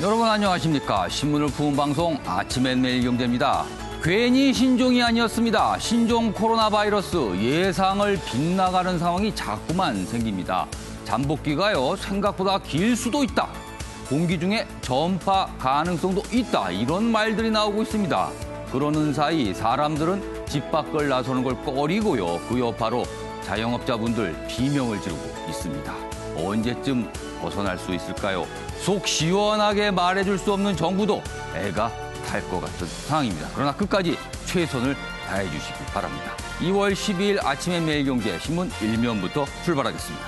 여러분 안녕하십니까. 신문을 푸는 방송 아침엔 매일경제입니다. 괜히 신종이 아니었습니다. 신종 코로나 바이러스 예상을 빗나가는 상황이 자꾸만 생깁니다. 잠복기가요 생각보다 길 수도 있다. 공기 중에 전파 가능성도 있다. 이런 말들이 나오고 있습니다. 그러는 사이 사람들은 집 밖을 나서는 걸 꺼리고요. 그 여파로 자영업자분들 비명을 지르고 있습니다. 언제쯤 벗어날 수 있을까요? 속 시원하게 말해줄 수 없는 정부도 애가 탈 것 같은 상황입니다. 그러나 끝까지 최선을 다해 주시기 바랍니다. 2월 12일 아침의 매일경제 신문 1면부터 출발하겠습니다.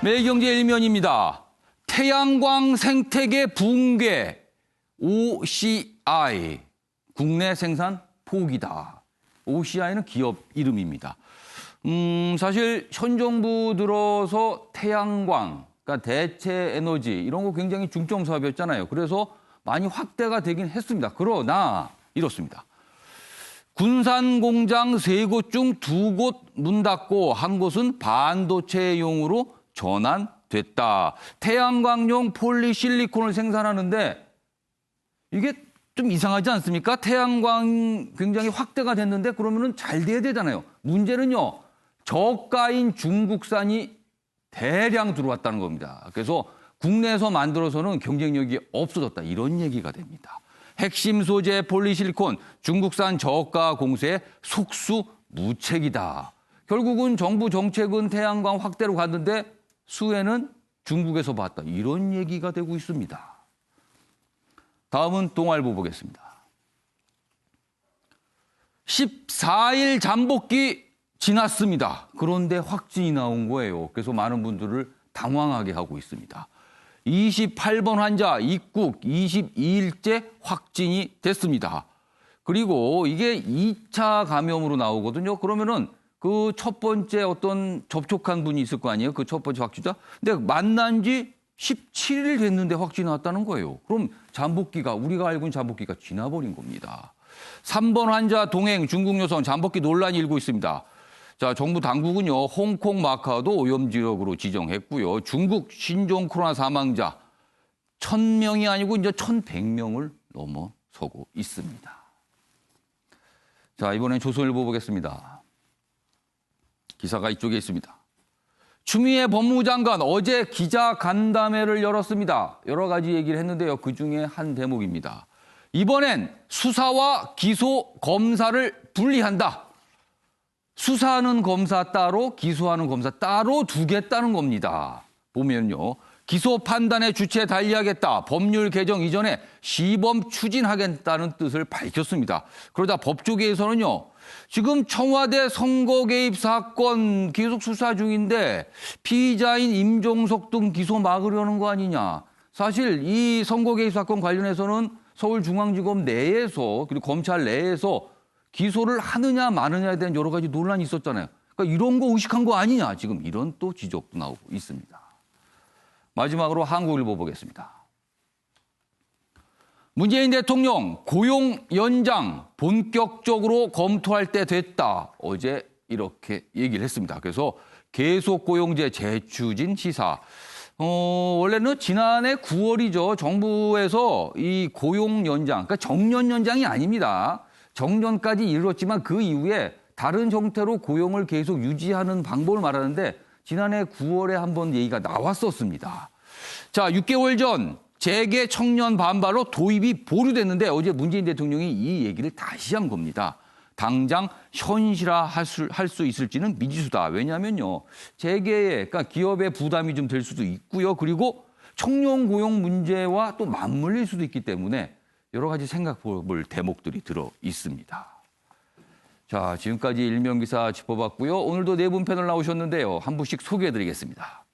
매일경제 1면입니다. 태양광 생태계 붕괴 OCI 국내 생산 포기다. OCI는 기업 이름입니다. 사실 현 정부 들어서 태양광, 그러니까 대체 에너지 이런 거 굉장히 중점 사업이었잖아요. 그래서 많이 확대가 되긴 했습니다. 그러나 이렇습니다. 군산 공장 3곳 중 2곳 문 닫고 한 곳은 반도체용으로 전환됐다. 태양광용 폴리실리콘을 생산하는데 이게 좀 이상하지 않습니까? 태양광 굉장히 확대가 됐는데 그러면은 잘 돼야 되잖아요. 문제는요. 저가인 중국산이 대량 들어왔다는 겁니다. 그래서 국내에서 만들어서는 경쟁력이 없어졌다. 이런 얘기가 됩니다. 핵심 소재 폴리실리콘 중국산 저가 공세에 속수무책이다. 결국은 정부 정책은 태양광 확대로 갔는데 수혜는 중국에서 봤다. 이런 얘기가 되고 있습니다. 다음은 동아일보 보겠습니다. 14일 잠복기 지났습니다. 그런데 확진이 나온 거예요. 그래서 많은 분들을 당황하게 하고 있습니다. 28번 환자 입국 22일째 확진이 됐습니다. 그리고 이게 2차 감염으로 나오거든요. 그러면은 그 첫 번째 어떤 접촉한 분이 있을 거 아니에요? 그 첫 번째 확진자. 근데 만난 지 17일 됐는데 확진이 나왔다는 거예요. 그럼 잠복기가 우리가 알고 있는 잠복기가 지나버린 겁니다. 3번 환자 동행 중국 여성 잠복기 논란이 일고 있습니다. 자, 정부 당국은요, 홍콩, 마카오도 오염 지역으로 지정했고요. 중국 신종 코로나 사망자 1,000명이 아니고 이제 1,100명을 넘어서고 있습니다. 자, 이번엔 조선일보 보겠습니다. 기사가 이쪽에 있습니다. 추미애 법무장관 어제 기자간담회를 열었습니다. 여러 가지 얘기를 했는데요. 그중에 한 대목입니다. 이번엔 수사와 기소 검사를 분리한다. 수사하는 검사 따로, 기소하는 검사 따로 두겠다는 겁니다. 보면요. 기소 판단의 주체 달리하겠다. 법률 개정 이전에 시범 추진하겠다는 뜻을 밝혔습니다. 그러자 법조계에서는요. 지금 청와대 선거 개입 사건 계속 수사 중인데 피의자인 임종석 등 기소 막으려는 거 아니냐. 사실 이 선거 개입 사건 관련해서는 서울중앙지검 내에서 그리고 검찰 내에서 기소를 하느냐 마느냐에 대한 여러 가지 논란이 있었잖아요. 그러니까 이런 거 의식한 거 아니냐. 지금 이런 또 지적도 나오고 있습니다. 마지막으로 한국일보 보겠습니다. 문재인 대통령 고용 연장 본격적으로 검토할 때 됐다. 어제 이렇게 얘기를 했습니다. 그래서 계속고용제 재추진 시사. 원래는 지난해 9월이죠. 정부에서 이 고용 연장, 그러니까 정년 연장이 아닙니다. 정년까지 이르렀지만 그 이후에 다른 형태로 고용을 계속 유지하는 방법을 말하는데 지난해 9월에 한번 얘기가 나왔었습니다. 자, 6개월 전 재계 청년 반발로 도입이 보류됐는데 어제 문재인 대통령이 이 얘기를 다시 한 겁니다. 당장 현실화할 수 있을지는 미지수다. 왜냐하면요. 재계에, 그러니까 기업의 부담이 좀 될 수도 있고요. 그리고 청년 고용 문제와 또 맞물릴 수도 있기 때문에 여러 가지 생각해볼 대목들이 들어 있습니다. 자, 지금까지 일면 기사 짚어봤고요. 오늘도 네 분 패널 나오셨는데요. 한 분씩 소개해드리겠습니다.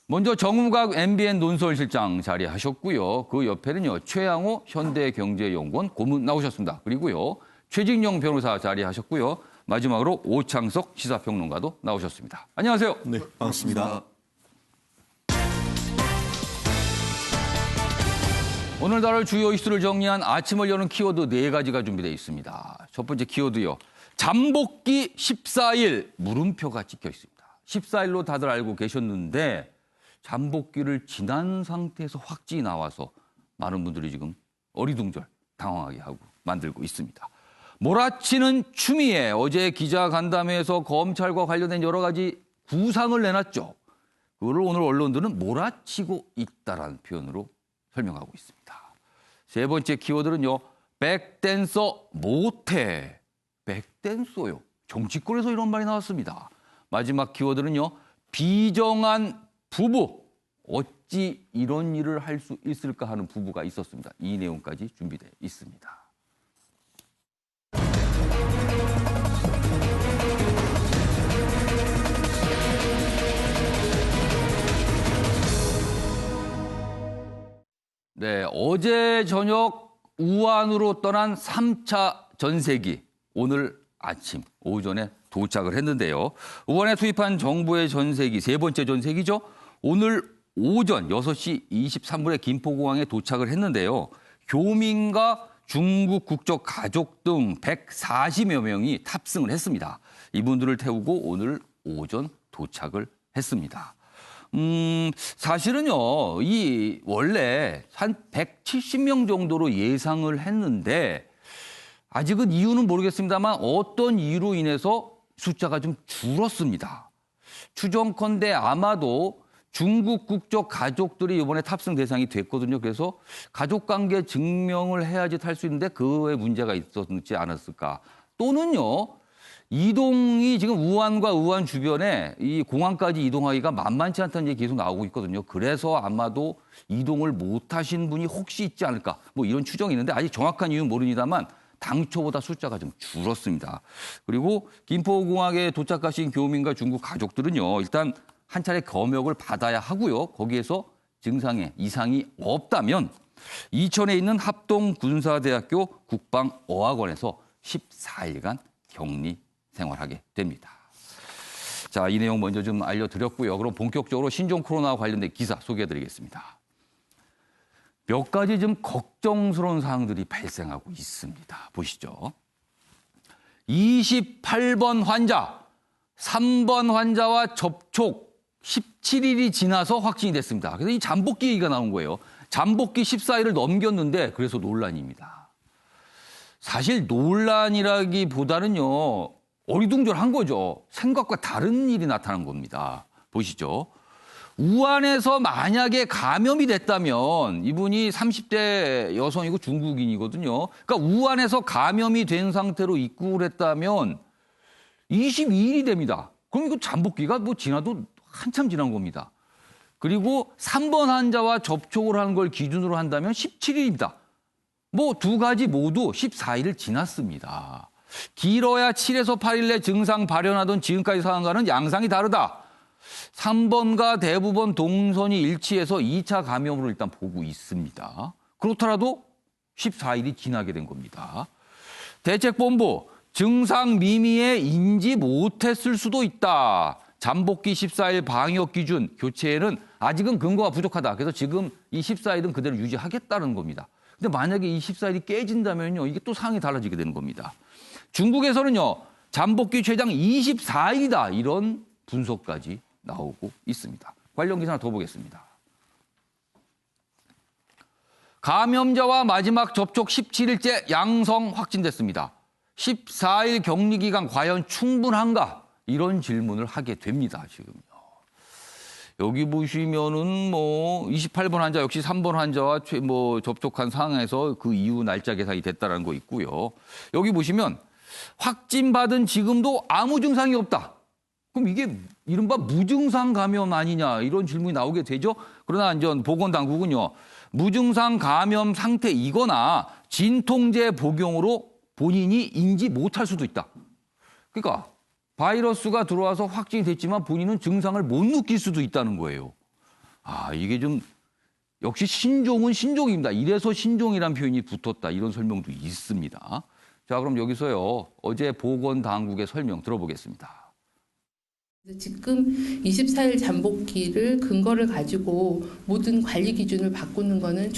먼저 정우각 MBN 논설실장 자리하셨고요. 그 옆에는요. 최양호 현대경제연구원 고문 나오셨습니다. 그리고요. 최진영 변호사 자리하셨고요. 마지막으로 오창석 시사평론가도 나오셨습니다. 안녕하세요. 네, 반갑습니다. 오늘 다룰 주요 이슈를 정리한 아침을 여는 키워드 4가지가 준비되어 있습니다. 첫 번째 키워드요. 잠복기 14일 물음표가 찍혀 있습니다. 14일로 다들 알고 계셨는데 잠복기를 지난 상태에서 확진이 나와서 많은 분들이 지금 어리둥절 당황하게 하고 만들고 있습니다. 몰아치는 추미애, 어제 기자간담회에서 검찰과 관련된 여러 가지 구상을 내놨죠. 그거를 오늘 언론들은 몰아치고 있다라는 표현으로 설명하고 있습니다. 세 번째 키워드는요. 백댄서 못해. 백댄서요. 정치권에서 이런 말이 나왔습니다. 마지막 키워드는요. 비정한 부부. 어찌 이런 일을 할 수 있을까 하는 부부가 있었습니다. 이 내용까지 준비되어 있습니다. 네, 어제 저녁 우한으로 떠난 3차 전세기 오늘 아침 오전에 도착을 했는데요. 우한에 투입한 정부의 전세기, 세 번째 전세기죠. 오늘 오전 6시 23분에 김포공항에 도착을 했는데요. 교민과 중국 국적 가족 등 140여 명이 탑승을 했습니다. 이분들을 태우고 오늘 오전 도착을 했습니다. 사실은요, 이 원래 한 170명 정도로 예상을 했는데 아직은 이유는 모르겠습니다만 어떤 이유로 인해서 숫자가 좀 줄었습니다. 추정컨대 아마도 중국 국적 가족들이 이번에 탑승 대상이 됐거든요. 그래서 가족관계 증명을 해야지 탈 수 있는데 그에 문제가 있었지 않았을까. 또는요. 이동이 지금 우한과 우한 주변에 이 공항까지 이동하기가 만만치 않다는 얘기 계속 나오고 있거든요. 그래서 아마도 이동을 못 하신 분이 혹시 있지 않을까. 뭐 이런 추정이 있는데 아직 정확한 이유는 모릅니다만 당초보다 숫자가 좀 줄었습니다. 그리고 김포공항에 도착하신 교민과 중국 가족들은요. 일단 한 차례 검역을 받아야 하고요. 거기에서 증상에 이상이 없다면 이천에 있는 합동군사대학교 국방어학원에서 14일간 격리 생활하게 됩니다. 자, 이 내용 먼저 좀 알려드렸고요. 그럼 본격적으로 신종 코로나와 관련된 기사 소개해드리겠습니다. 몇 가지 좀 걱정스러운 사항들이 발생하고 있습니다. 보시죠. 28번 환자, 3번 환자와 접촉 17일이 지나서 확진이 됐습니다. 그래서 이 잠복기 얘기가 나온 거예요. 잠복기 14일을 넘겼는데 그래서 논란입니다. 사실 논란이라기보다는요. 어리둥절한 거죠. 생각과 다른 일이 나타난 겁니다. 보시죠. 우한에서 만약에 감염이 됐다면 이분이 30대 여성이고 중국인이거든요. 그러니까 우한에서 감염이 된 상태로 입국을 했다면 22일이 됩니다. 그럼 이거 잠복기가 뭐 지나도 한참 지난 겁니다. 그리고 3번 환자와 접촉을 하는 걸 기준으로 한다면 17일입니다. 뭐 두 가지 모두 14일을 지났습니다. 길어야 7에서 8일 내 증상 발현하던 지금까지 상황과는 양상이 다르다. 3번과 대부분 동선이 일치해서 2차 감염으로 일단 보고 있습니다. 그렇더라도 14일이 지나게 된 겁니다. 대책본부, 증상 미미에 인지 못했을 수도 있다. 잠복기 14일 방역 기준 교체에는 아직은 근거가 부족하다. 그래서 지금 이 14일은 그대로 유지하겠다는 겁니다. 근데 만약에 이 14일이 깨진다면요, 이게 또 상황이 달라지게 되는 겁니다. 중국에서는요, 잠복기 최장 24일이다. 이런 분석까지 나오고 있습니다. 관련 기사 하나 더 보겠습니다. 감염자와 마지막 접촉 17일째 양성 확진됐습니다. 14일 격리 기간 과연 충분한가? 이런 질문을 하게 됩니다, 지금요. 여기 보시면은 뭐 28번 환자 역시 3번 환자와 접촉한 상황에서 그 이후 날짜 계산이 됐다는 거 있고요. 여기 보시면 확진받은 지금도 아무 증상이 없다. 그럼 이게 이른바 무증상 감염 아니냐 이런 질문이 나오게 되죠. 그러나 이제 보건당국은요. 무증상 감염 상태이거나 진통제 복용으로 본인이 인지 못할 수도 있다. 그러니까 바이러스가 들어와서 확진이 됐지만 본인은 증상을 못 느낄 수도 있다는 거예요. 아, 이게 좀 역시 신종은 신종입니다. 이래서 신종이란 표현이 붙었다. 이런 설명도 있습니다. 자, 그럼 여기서요. 어제 보건당국의 설명 들어보겠습니다. 지금 24일 잠복기를 근거를 가지고 모든 관리 기준을 바꾸는 거는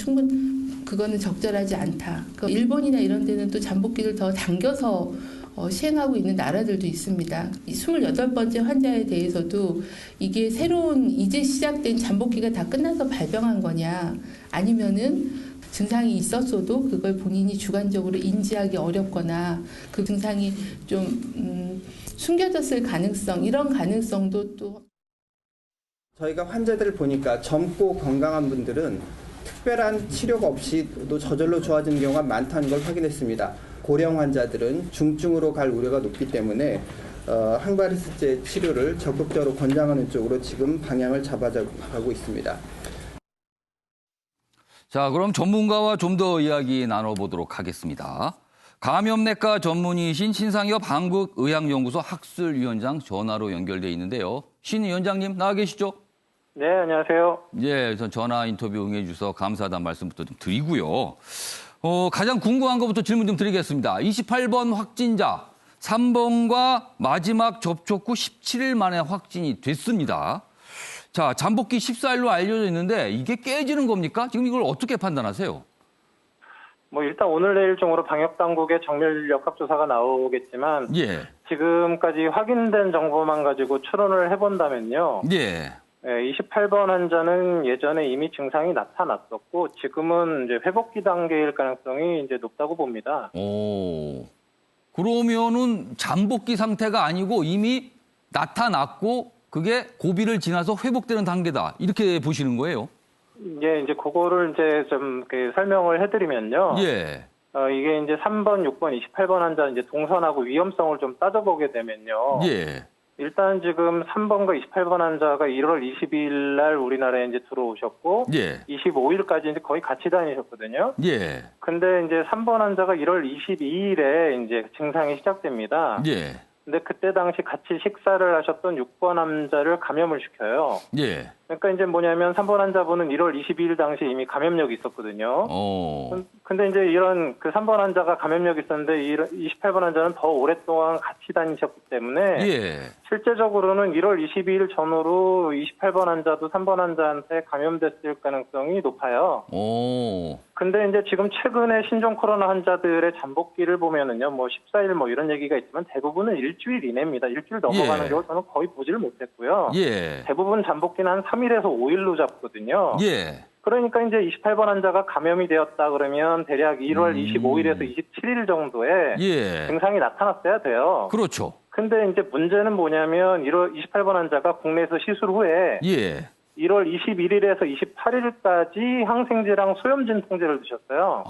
그거는 적절하지 않다. 일본이나 이런 데는 또 잠복기를 더 당겨서 시행하고 있는 나라들도 있습니다. 이 28번째 환자에 대해서도 이게 새로운 이제 시작된 잠복기가 다 끝나서 발병한 거냐 아니면은 증상이 있었어도 그걸 본인이 주관적으로 인지하기 어렵거나 그 증상이 좀 숨겨졌을 가능성 이런 가능성도 또 저희가 환자들을 보니까 젊고 건강한 분들은 특별한 치료가 없이도 저절로 좋아지는 경우가 많다는 걸 확인했습니다. 고령 환자들은 중증으로 갈 우려가 높기 때문에 항바이러스제 치료를 적극적으로 권장하는 쪽으로 지금 방향을 잡아가고 있습니다. 자, 그럼 전문가와 좀 더 이야기 나눠보도록 하겠습니다. 감염내과 전문의이신 신상엽 한국의학연구소 학술위원장 전화로 연결돼 있는데요. 신 위원장님 나와 계시죠? 네, 안녕하세요. 예, 전화 인터뷰 응해 주셔서 감사하다는 말씀부터 좀 드리고요. 가장 궁금한 것부터 질문 좀 드리겠습니다. 28번 확진자 3번과 마지막 접촉 후 17일 만에 확진이 됐습니다. 자, 잠복기 14일로 알려져 있는데 이게 깨지는 겁니까? 지금 이걸 어떻게 판단하세요? 일단 오늘 내일 중으로 방역당국의 정밀 역학조사가 나오겠지만 예. 지금까지 확인된 정보만 가지고 추론을 해본다면요. 예. 28번 환자는 예전에 이미 증상이 나타났었고 지금은 이제 회복기 단계일 가능성이 이제 높다고 봅니다. 오. 그러면은 잠복기 상태가 아니고 이미 나타났고 그게 고비를 지나서 회복되는 단계다. 이렇게 보시는 거예요? 예, 이제 그거를 이제 좀 설명을 해드리면요. 예. 이게 이제 3번, 6번, 28번 환자 이제 동선하고 위험성을 좀 따져보게 되면요. 예. 일단 지금 3번과 28번 환자가 1월 22일 날 우리나라에 이제 들어오셨고, 예. 25일까지 이제 거의 같이 다니셨거든요. 예. 근데 이제 3번 환자가 1월 22일에 이제 증상이 시작됩니다. 예. 근데 그때 당시 같이 식사를 하셨던 6번 환자를 감염을 시켜요. 예. 그러니까 이제 뭐냐면 3번 환자분은 1월 22일 당시 이미 감염력이 있었거든요. 근데 이제 이런 그 3번 환자가 감염력이 있었는데 28번 환자는 더 오랫동안 같이 다니셨기 때문에 예. 실제적으로는 1월 22일 전후로 28번 환자도 3번 환자한테 감염됐을 가능성이 높아요. 근데 이제 지금 최근에 신종 코로나 환자들의 잠복기를 보면은요, 14일 이런 얘기가 있지만 대부분은 일주일 이내입니다. 일주일 넘어가는 예. 경우 저는 거의 보지를 못했고요. 예. 대부분 잠복기는 한 3일에서 5일로 잡거든요. 예. 그러니까 이제 28번 환자가 감염이 되었다 그러면 대략 1월 25일에서 27일 정도에 예. 증상이 나타났어야 돼요. 그렇죠. 근데 이제 문제는 뭐냐면 28번 환자가 국내에서 시술 후에 예. 1월 21일에서 28일까지 항생제랑 소염진 통제를 드셨어요.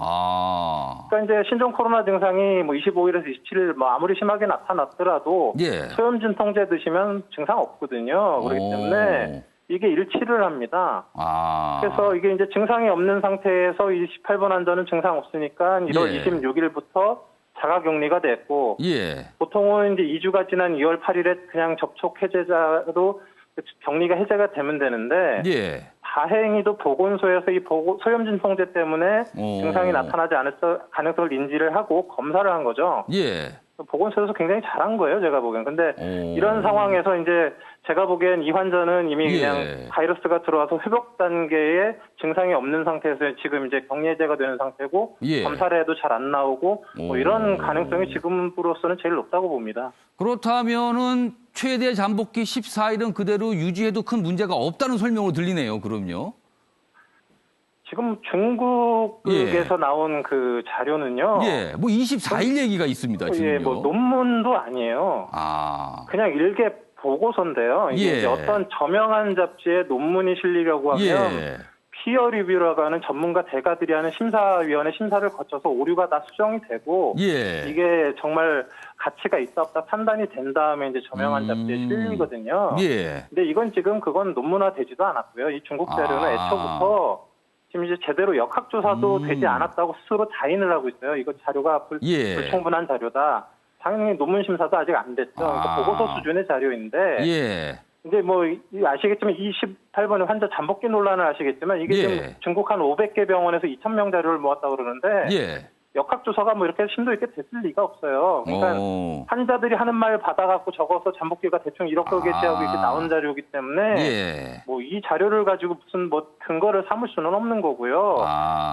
그러니까 이제 신종 코로나 증상이 25일에서 27일 아무리 심하게 나타났더라도 예. 소염진 통제 드시면 증상 없거든요. 그렇기 때문에 이게 일치를 합니다. 그래서 이게 이제 증상이 없는 상태에서 28번 환자는 증상 없으니까 1월 예. 26일부터 자가격리가 됐고 예. 보통은 이제 2주가 지난 2월 8일에 그냥 접촉 해제자로 격리가 해제가 되면 되는데 예. 다행히도 보건소에서 이 소염진 통제 때문에 증상이 나타나지 않을 가능성을 인지를 하고 검사를 한 거죠. 예. 보건소에서 굉장히 잘한 거예요, 제가 보기엔. 근데 이런 상황에서 이제 제가 보기엔 이 환자는 이미 그냥 바이러스가 들어와서 회복 단계에 증상이 없는 상태에서 지금 이제 격리해제가 되는 상태고 검사를 해도 잘 안 나오고 이런 가능성이 지금으로서는 제일 높다고 봅니다. 그렇다면은 최대 잠복기 14일은 그대로 유지해도 큰 문제가 없다는 설명으로 들리네요. 그럼요. 지금 중국에서 나온 그 자료는요. 예, 24일 얘기가 있습니다. 지금요. 예, 논문도 아니에요. 그냥 일개 보고서인데요. 이게 이제 어떤 저명한 잡지에 논문이 실리려고 하면 피어 리뷰라고 하는 전문가 대가들이 하는 심사위원회 심사를 거쳐서 오류가 다 수정이 되고 이게 정말 가치가 있다 없다 판단이 된 다음에 이제 저명한 잡지에 실리거든요. 근데 이건 지금 그건 논문화되지도 않았고요. 이 중국 자료는 애초부터 지금 이제 제대로 역학조사도 되지 않았다고 스스로 자인을 하고 있어요. 이거 자료가 불충분한 자료다. 당연히 논문 심사도 아직 안 됐죠. 그러니까 보고서 수준의 자료인데 이제 아시겠지만 28번의 환자 잠복기 논란을 아시겠지만 이게 지금 중국 한 500개 병원에서 2,000명 자료를 모았다고 그러는데 역학조사가 뭐 이렇게 심도 있게 됐을 리가 없어요. 그러니까 환자들이 하는 말 받아갖고 적어서 잠복기가 대충 이렇게 하고 이렇게 나온 자료이기 때문에 예. 뭐 이 자료를 가지고 무슨 뭐 근거를 삼을 수는 없는 거고요.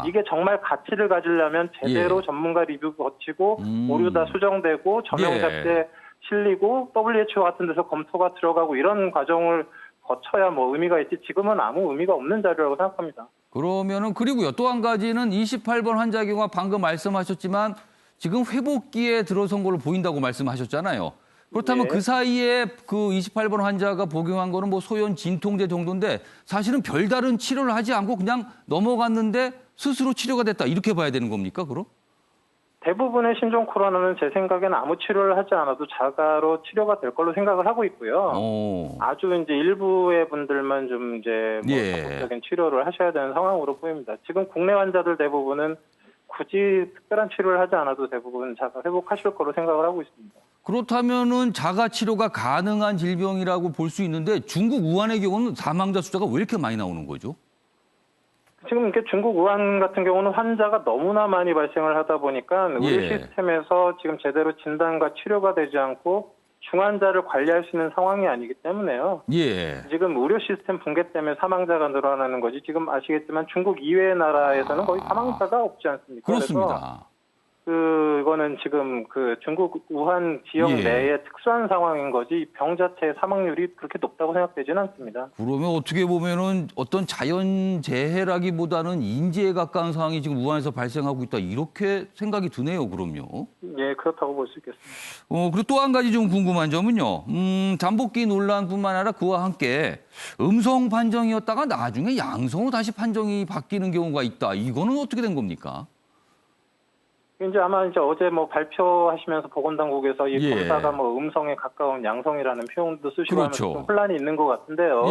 이게 정말 가치를 가지려면 제대로 예. 전문가 리뷰 거치고 오류 다 수정되고 저명 잡지에 실리고 WHO 같은 데서 검토가 들어가고 이런 과정을 거쳐야 뭐 의미가 있지 지금은 아무 의미가 없는 자료라고 생각합니다. 그러면은 그리고요. 또 한 가지는 28번 환자의 경우가 방금 말씀하셨지만 지금 회복기에 들어선 걸로 보인다고 말씀하셨잖아요. 그렇다면 예. 그 사이에 그 28번 환자가 복용한 거는 뭐 소염 진통제 정도인데 사실은 별다른 치료를 하지 않고 그냥 넘어갔는데 스스로 치료가 됐다. 이렇게 봐야 되는 겁니까, 그럼? 대부분의 심정 코로나는 제 생각에는 아무 치료를 하지 않아도 자가로 치료가 될 걸로 생각을 하고 있고요. 아주 이제 일부의 분들만 좀 이제 뭐 적극적인 치료를 하셔야 되는 상황으로 보입니다. 지금 국내 환자들 대부분은 굳이 특별한 치료를 하지 않아도 대부분 자가 회복하실 거로 생각을 하고 있습니다. 그렇다면은 자가 치료가 가능한 질병이라고 볼 수 있는데 중국 우한의 경우는 사망자 숫자가 왜 이렇게 많이 나오는 거죠? 지금 이렇게 중국 우한 같은 경우는 환자가 너무나 많이 발생을 하다 보니까 의료 시스템에서 지금 제대로 진단과 치료가 되지 않고 중환자를 관리할 수 있는 상황이 아니기 때문에요. 예. 지금 의료 시스템 붕괴 때문에 사망자가 늘어나는 거지 지금 아시겠지만 중국 이외의 나라에서는 거의 사망자가 없지 않습니까? 그렇습니다. 그래서 그거는 지금 그 중국 우한 지역 내의 특수한 상황인 거지 병 자체의 사망률이 그렇게 높다고 생각되지는 않습니다. 그러면 어떻게 보면은 어떤 자연 재해라기보다는 인재에 가까운 상황이 지금 우한에서 발생하고 있다 이렇게 생각이 드네요. 그럼요. 예, 그렇다고 볼 수 있겠습니다. 그리고 또 한 가지 좀 궁금한 점은요. 잠복기 논란뿐만 아니라 그와 함께 음성 판정이었다가 나중에 양성으로 다시 판정이 바뀌는 경우가 있다. 이거는 어떻게 된 겁니까? 이제 아마 이제 어제 뭐 발표하시면서 보건당국에서 이 검사가 뭐 음성에 가까운 양성이라는 표현도 쓰시고 하면서 좀 혼란이 있는 것 같은데요.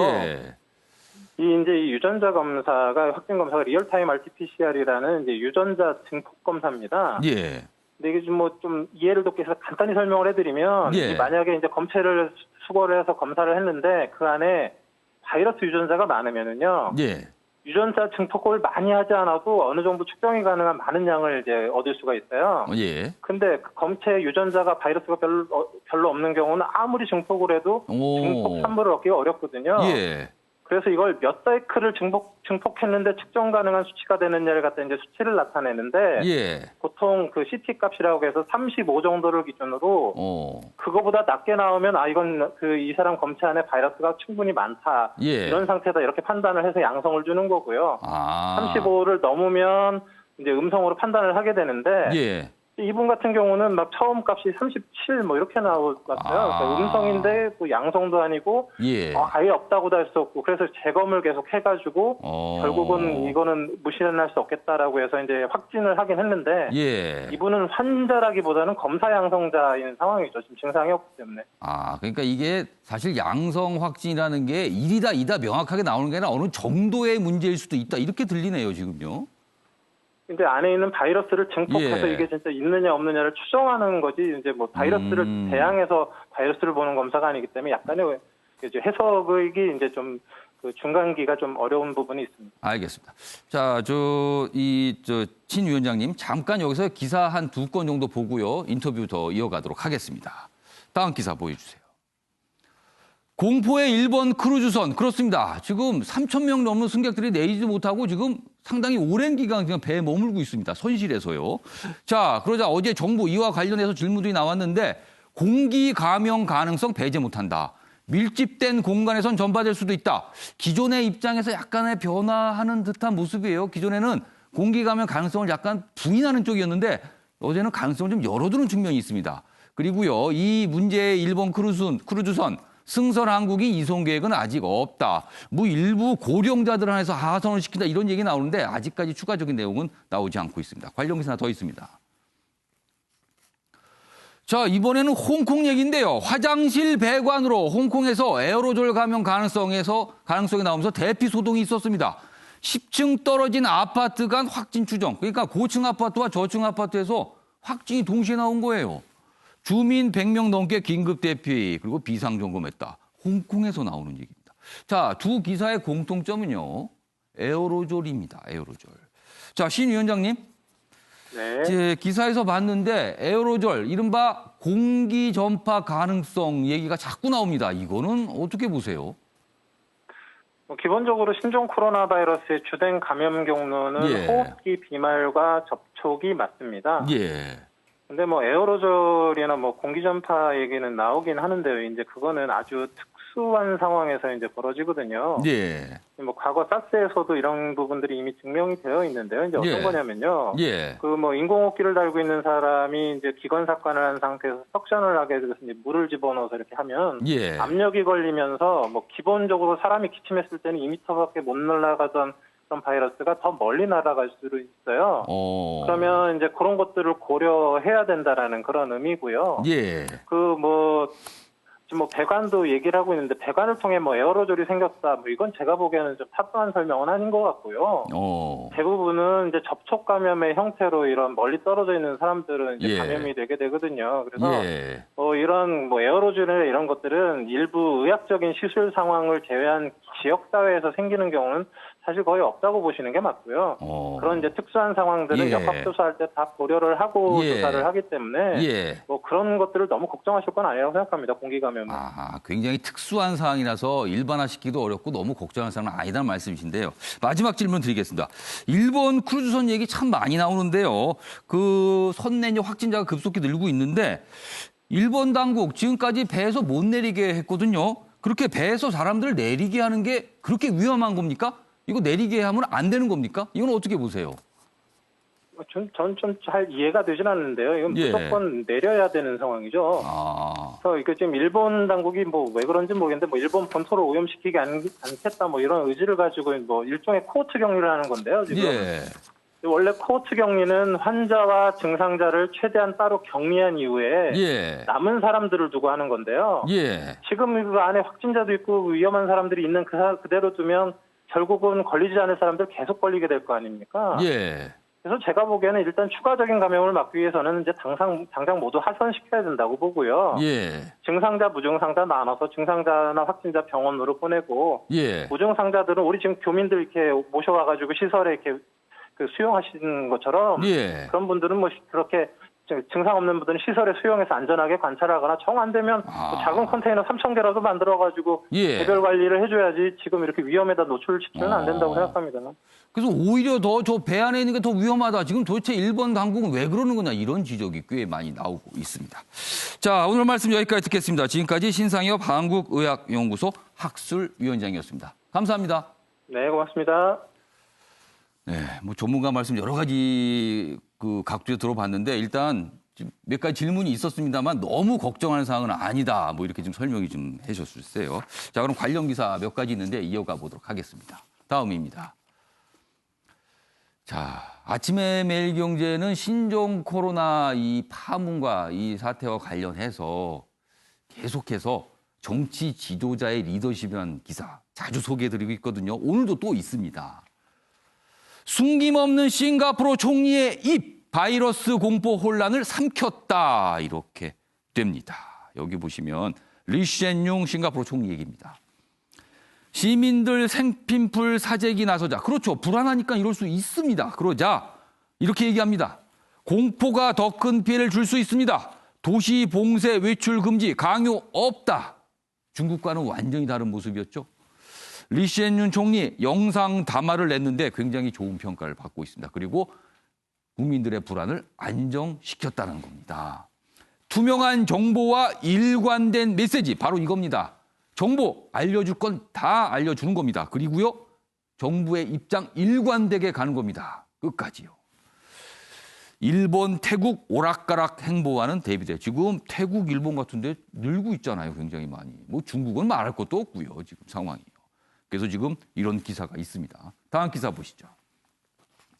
이 유전자 검사가 확진 검사가 리얼타임 RT-PCR이라는 이제 유전자 증폭 검사입니다. 근데 이게 좀 뭐 좀 이해를 돕기 위해서 간단히 설명을 해드리면 만약에 이제 검체를 수거를 해서 검사를 했는데 그 안에 바이러스 유전자가 많으면은요. 유전자 증폭을 많이 하지 않아도 어느 정도 측정이 가능한 많은 양을 이제 얻을 수가 있어요. 근데 그 검체 유전자가 바이러스가 별로 없는 경우는 아무리 증폭을 해도 증폭 산물을 얻기가 어렵거든요. 그래서 이걸 몇 사이클을 증폭했는데 측정 가능한 수치가 되느냐를 갖다 이제 수치를 나타내는데 보통 그 CT 값이라고 해서 35 정도를 기준으로 그거보다 낮게 나오면 이건 그 이 사람 검체 안에 바이러스가 충분히 많다 이런 상태다 이렇게 판단을 해서 양성을 주는 거고요. 35를 넘으면 이제 음성으로 판단을 하게 되는데 이분 같은 경우는 막 처음 값이 37 뭐 이렇게 나왔어요. 그러니까 음성인데 뭐 양성도 아니고 아예 없다고도 할 수 없고 그래서 재검을 계속 해가지고 결국은 이거는 무시할 수 없겠다라고 해서 이제 확진을 하긴 했는데 이분은 환자라기보다는 검사 양성자인 상황이죠. 지금 증상이 없기 때문에. 그러니까 이게 사실 양성 확진이라는 게 1이다 2다 명확하게 나오는 게 아니라 어느 정도의 문제일 수도 있다 이렇게 들리네요 지금요. 근데 안에 있는 바이러스를 증폭해서 이게 진짜 있느냐 없느냐를 추정하는 거지 이제 뭐 바이러스를 대항해서 바이러스를 보는 검사가 아니기 때문에 약간의 이제 해석이 이제 좀 그 중간기가 좀 어려운 부분이 있습니다. 알겠습니다. 자, 친 위원장님 잠깐 여기서 기사 한 2건 정도 보고요 인터뷰 더 이어가도록 하겠습니다. 다음 기사 보여주세요. 공포의 일본 크루즈선 그렇습니다. 지금 3,000명 넘는 승객들이 내리지 못하고 지금 상당히 오랜 기간 그냥 배에 머물고 있습니다. 선실에서요. 자, 그러자 어제 정부 이와 관련해서 질문들이 나왔는데 공기 감염 가능성 배제 못한다. 밀집된 공간에선 전파될 수도 있다. 기존의 입장에서 약간의 변화하는 듯한 모습이에요. 기존에는 공기 감염 가능성을 약간 부인하는 쪽이었는데 어제는 가능성을 좀 열어두는 측면이 있습니다. 그리고요, 이 문제의 일본 크루즈선 승선 항국이 이송 계획은 아직 없다. 뭐 일부 고령자들 한해서 하선을 시킨다 이런 얘기 나오는데 아직까지 추가적인 내용은 나오지 않고 있습니다. 관련 기사 하나 더 있습니다. 자, 이번에는 홍콩 얘기인데요. 화장실 배관으로 홍콩에서 에어로졸 감염 가능성이 나오면서 대피 소동이 있었습니다. 10층 떨어진 아파트 간 확진 추정. 그러니까 고층 아파트와 저층 아파트에서 확진이 동시에 나온 거예요. 주민 100명 넘게 긴급 대피 그리고 비상 점검했다. 홍콩에서 나오는 얘기입니다. 자, 두 기사의 공통점은요. 에어로졸입니다. 에어로졸. 자, 신 위원장님. 네. 제 기사에서 봤는데 에어로졸, 이른바 공기 전파 가능성 얘기가 자꾸 나옵니다. 이거는 어떻게 보세요? 기본적으로 신종 코로나 바이러스의 주된 감염 경로는 예. 호흡기 비말과 접촉이 맞습니다. 예. 근데 뭐 에어로졸이나 뭐 공기 전파 얘기는 나오긴 하는데요. 이제 그거는 아주 특수한 상황에서 이제 벌어지거든요. 예. 뭐 과거 사스에서도 이런 부분들이 이미 증명이 되어 있는데요. 이제 어떤 예. 거냐면요. 예. 그 뭐 인공호흡기를 달고 있는 사람이 이제 기관 삭관을 한 상태에서 석션을 하게 돼서 이제 물을 집어넣어서 이렇게 하면 예. 압력이 걸리면서 뭐 기본적으로 사람이 기침했을 때는 2m밖에 못 날아가던 그런 바이러스가 더 멀리 날아갈 수도 있어요. 그러면 이제 그런 것들을 고려해야 된다라는 그런 의미고요. 예. 지금 뭐 배관도 얘기를 하고 있는데 배관을 통해 뭐 에어로졸이 생겼다. 뭐 이건 제가 보기에는 좀 타당한 설명은 아닌 것 같고요. 대부분은 이제 접촉 감염의 형태로 이런 멀리 떨어져 있는 사람들은 이제 예. 감염이 되게 되거든요. 그래서 예. 이런 뭐 에어로졸이나 이런 것들은 일부 의학적인 시술 상황을 제외한 지역 사회에서 생기는 경우는 사실 거의 없다고 보시는 게 맞고요. 그런 이제 특수한 상황들은 예. 역학조사할 때 다 고려를 하고 예. 조사를 하기 때문에 예. 뭐 그런 것들을 너무 걱정하실 건 아니라고 생각합니다. 공기감염은. 굉장히 특수한 상황이라서 일반화시키기도 어렵고 너무 걱정할 상황은 아니다는 말씀이신데요. 마지막 질문 드리겠습니다. 일본 크루즈선 얘기 참 많이 나오는데요. 그 선내녀 확진자가 급속히 늘고 있는데 일본 당국 지금까지 배에서 못 내리게 했거든요. 그렇게 배에서 사람들을 내리게 하는 게 그렇게 위험한 겁니까? 이거 내리게 하면 안 되는 겁니까? 이건 어떻게 보세요? 전 좀 잘 이해가 되진 않는데요. 이건 예. 무조건 내려야 되는 상황이죠. 그래서 이게 지금 일본 당국이 뭐 왜 그런지 모르겠는데 뭐 일본 본토를 오염시키지 않겠다 뭐 이런 의지를 가지고 뭐 일종의 코호트 격리를 하는 건데요. 지금 예. 원래 코호트 격리는 환자와 증상자를 최대한 따로 격리한 이후에 예. 남은 사람들을 두고 하는 건데요. 예. 지금 그 안에 확진자도 있고 위험한 사람들이 있는 그대로 두면 결국은 걸리지 않을 사람들 계속 걸리게 될 거 아닙니까? 예. 그래서 제가 보기에는 일단 추가적인 감염을 막기 위해서는 이제 당장 모두 하선시켜야 된다고 보고요. 예. 증상자, 무증상자 나눠서 증상자나 확진자 병원으로 보내고 예. 무증상자들은 우리 지금 교민들 이렇게 모셔와가지고 시설에 이렇게 수용하시는 것처럼 예. 그런 분들은 뭐 그렇게 증상 없는 분들은 시설에 수용해서 안전하게 관찰하거나 정 안 되면 뭐 작은 컨테이너 3,000개라도 만들어가지고 예. 개별 관리를 해줘야지 지금 이렇게 위험에다 노출시키면 안 된다고 생각합니다. 그래서 오히려 더 저 배 안에 있는 게 더 위험하다. 지금 도대체 일본 당국은 왜 그러는 거냐 이런 지적이 꽤 많이 나오고 있습니다. 자, 오늘 말씀 여기까지 듣겠습니다. 지금까지 신상엽 한국의학연구소 학술위원장이었습니다. 감사합니다. 네, 고맙습니다. 네, 뭐 전문가 말씀 여러 가지 그 각도에 들어봤는데 일단 몇 가지 질문이 있었습니다만 너무 걱정하는 사항은 아니다. 뭐 이렇게 좀 설명이 좀 해주셨어요. 자, 그럼 관련 기사 몇 가지 있는데 이어가 보도록 하겠습니다. 다음입니다. 자, 아침에 매일경제는 신종 코로나 이 파문과 이 사태와 관련해서 계속해서 정치 지도자의 리더십에 대한 기사 자주 소개해드리고 있거든요. 오늘도 또 있습니다. 숨김없는 싱가포르 총리의 입 바이러스 공포 혼란을 삼켰다 이렇게 됩니다. 여기 보시면 리셴융 싱가포르 총리 얘기입니다. 시민들 생핀풀 사재기 나서자. 그렇죠. 불안하니까 이럴 수 있습니다. 그러자 이렇게 얘기합니다. 공포가 더 큰 피해를 줄 수 있습니다. 도시 봉쇄 외출 금지 강요 없다. 중국과는 완전히 다른 모습이었죠. 리셴윤 총리 영상 담화를 냈는데 굉장히 좋은 평가를 받고 있습니다. 그리고 국민들의 불안을 안정시켰다는 겁니다. 투명한 정보와 일관된 메시지 바로 이겁니다. 정보 알려줄 건 다 알려주는 겁니다. 그리고요 정부의 입장 일관되게 가는 겁니다. 끝까지요. 일본, 태국 오락가락 행보와는 대비돼. 지금 태국, 일본 같은데 늘고 있잖아요. 굉장히 많이. 뭐 중국은 말할 것도 없고요. 지금 상황이요. 그래서 지금 이런 기사가 있습니다. 다음 기사 보시죠.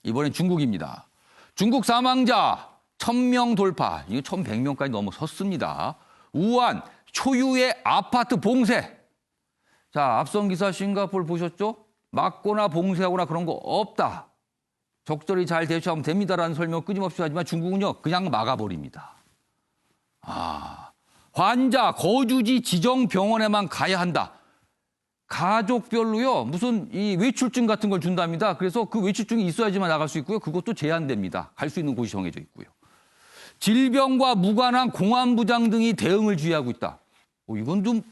이번엔 중국입니다. 중국 사망자 1,000명 돌파. 이게 1,100명까지 넘어섰습니다. 우한 초유의 아파트 봉쇄. 자, 앞선 기사 싱가포르 보셨죠? 막거나 봉쇄하거나 그런 거 없다. 적절히 잘 대처하면 됩니다라는 설명을 끊임없이 하지만 중국은요. 그냥 막아버립니다. 환자 거주지 지정 병원에만 가야 한다. 가족별로요. 무슨 이 외출증 같은 걸 준답니다. 그래서 그 외출증이 있어야지만 나갈 수 있고요. 그것도 제한됩니다. 갈 수 있는 곳이 정해져 있고요. 질병과 무관한 공안부장 등이 대응을 주의하고 있다. 이건 좀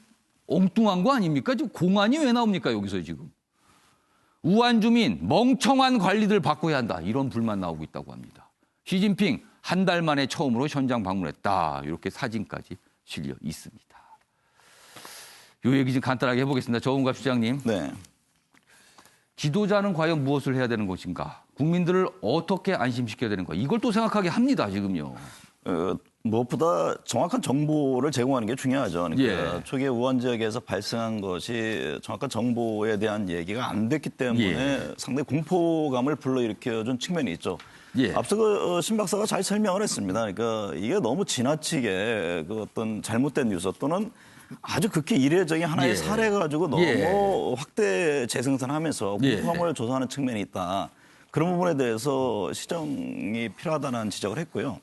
엉뚱한 거 아닙니까? 지금 공안이 왜 나옵니까? 여기서 지금. 우한 주민 멍청한 관리들 바꿔야 한다. 이런 불만 나오고 있다고 합니다. 시진핑 한 달 만에 처음으로 현장 방문했다. 이렇게 사진까지 실려 있습니다. 이 얘기 좀 간단하게 해보겠습니다. 정운갑 시장님. 네. 지도자는 과연 무엇을 해야 되는 것인가? 국민들을 어떻게 안심시켜야 되는가? 이걸 또 생각하게 합니다. 지금요. 무엇보다 정확한 정보를 제공하는 게 중요하죠. 그러니까 초기에 우한 지역에서 발생한 것이 정확한 정보에 대한 얘기가 안 됐기 때문에 상당히 공포감을 불러일으켜준 측면이 있죠. 앞서 신 박사가 잘 설명을 했습니다. 그러니까 이게 너무 지나치게 그 어떤 잘못된 뉴스 또는 아주 극히 이례적인 하나의 사례 가지고 너무 확대 재생산하면서 공포감을 조성하는 측면이 있다. 그런 부분에 대해서 시정이 필요하다는 지적을 했고요.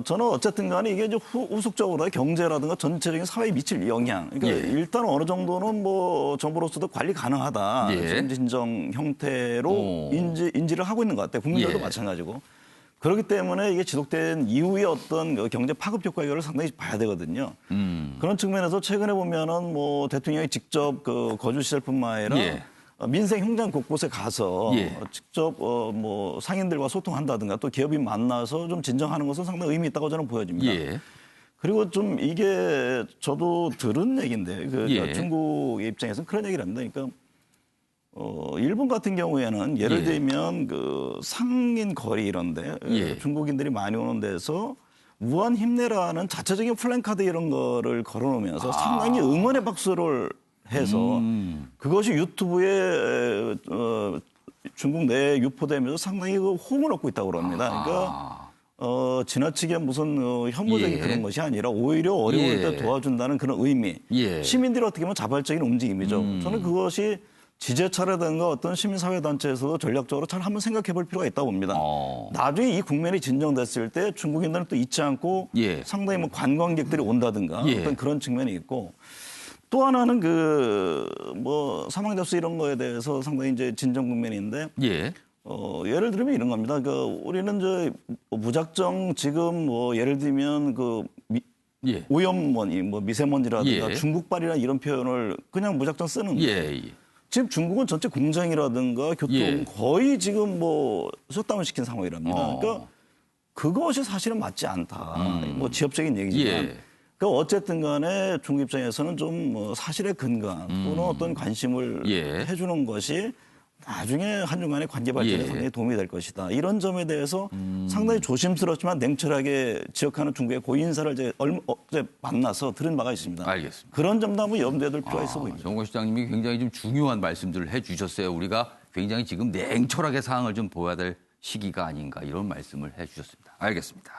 저는 어쨌든 간에 이게 이제 후속적으로 경제라든가 전체적인 사회에 미칠 영향. 그러니까 일단 어느 정도는 뭐 정부로서도 관리 가능하다. 진정 형태로 인지를 하고 있는 것 같아요. 국민들도 마찬가지고. 그렇기 때문에 이게 지속된 이후의 어떤 경제 파급 효과를 상당히 봐야 되거든요. 그런 측면에서 최근에 보면은 뭐 대통령이 직접 그 거주시설뿐만 아니라 민생 현장 곳곳에 가서 직접 뭐 상인들과 소통한다든가 또 기업인 만나서 좀 진정하는 것은 상당히 의미 있다고 저는 보여집니다. 그리고 좀 이게 저도 들은 얘기인데 중국 입장에서는 그런 얘기를 합니다. 그러니까 일본 같은 경우에는 예를 들면 그 상인 거리 이런데 중국인들이 많이 오는 데서 우한 힘내라는 자체적인 플랜카드 이런 거를 걸어놓으면서 상당히 응원의 박수를 해서 그것이 유튜브에 중국 내에 유포되면서 상당히 그 호응을 얻고 있다고 그럽니다. 그러니까 지나치게 무슨 혐오적인 그런 것이 아니라 오히려 어려울 때 도와준다는 그런 의미. 시민들이 어떻게 보면 자발적인 움직임이죠. 저는 그것이 지자체라든가 어떤 시민사회단체에서도 전략적으로 잘 한번 생각해 볼 필요가 있다고 봅니다. 나중에 이 국면이 진정됐을 때 중국인들은 또 잊지 않고 상당히 뭐 관광객들이 온다든가 어떤 그런 측면이 있고 또 하나는 그 뭐 사망자 수 이런 거에 대해서 상당히 이제 진정 국면인데 예를 들면 이런 겁니다. 그 우리는 저 무작정 지금 뭐 예를 들면 그 오염먼지 뭐 미세먼지라든가 중국발이나 이런 표현을 그냥 무작정 쓰는데 지금 중국은 전체 공장이라든가 교통 거의 지금 뭐 셧다운 시킨 상황이랍니다. 그러니까 그것이 사실은 맞지 않다. 뭐 지엽적인 얘기지만. 그러니까 어쨌든 간에 중국 입장에서는 좀 뭐 사실의 근간 또는 어떤 관심을 해주는 것이 나중에 한중간의 관계 발전에 상당히 도움이 될 것이다. 이런 점에 대해서 상당히 조심스럽지만 냉철하게 지적하는 중국의 고인사를 어제 만나서 들은 바가 있습니다. 알겠습니다. 그런 점도 한번 염두에 둘 필요가 있어 보입니다. 정운갑 시장님이 굉장히 좀 중요한 말씀들을 해주셨어요. 우리가 굉장히 지금 냉철하게 상황을 좀 보아야 될 시기가 아닌가 이런 말씀을 해주셨습니다. 알겠습니다.